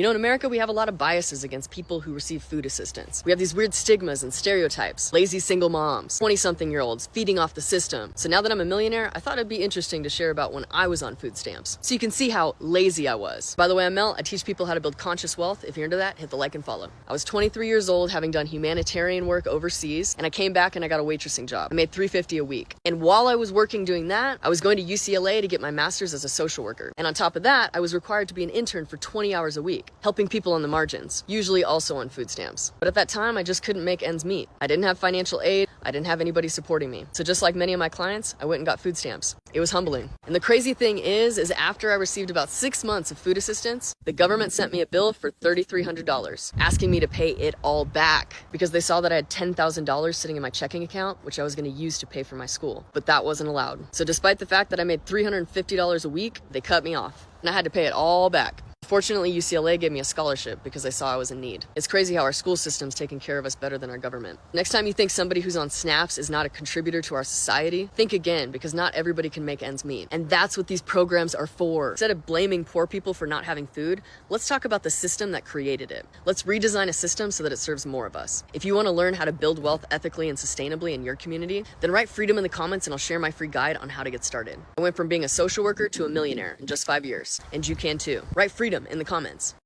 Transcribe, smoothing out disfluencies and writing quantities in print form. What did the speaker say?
You know, in America, we have a lot of biases against people who receive food assistance. We have these weird stigmas and stereotypes. Lazy single moms, 20-something-year-olds feeding off the system. So now that I'm a millionaire, I thought it'd be interesting to share about when I was on food stamps, so you can see how lazy I was. By the way, I'm Mel. I teach people how to build conscious wealth. If you're into that, hit the like and follow. I was 23 years old, having done humanitarian work overseas, and I came back and I got a waitressing job. I made $350 a week. And while I was working doing that, I was going to UCLA to get my master's as a social worker. And on top of that, I was required to be an intern for 20 hours a week, helping people on the margins, usually also on food stamps. But at that time, I just couldn't make ends meet. I didn't have financial aid. I didn't have anybody supporting me. So just like many of my clients, I went and got food stamps. It was humbling. And the crazy thing is after I received about 6 months of food assistance, the government sent me a bill for $3,300, asking me to pay it all back because they saw that I had $10,000 sitting in my checking account, which I was going to use to pay for my school. But that wasn't allowed. So despite the fact that I made $350 a week, they cut me off, and I had to pay it all back. Fortunately, UCLA gave me a scholarship because they saw I was in need. It's crazy how our school system's taking care of us better than our government. Next time you think somebody who's on snaps is not a contributor to our society, think again, because not everybody can make ends meet. And that's what these programs are for. Instead of blaming poor people for not having food, let's talk about the system that created it. Let's redesign a system so that it serves more of us. If you want to learn how to build wealth ethically and sustainably in your community, then write freedom in the comments and I'll share my free guide on how to get started. I went from being a social worker to a millionaire in just 5 years, and you can too. Write freedom in the comments.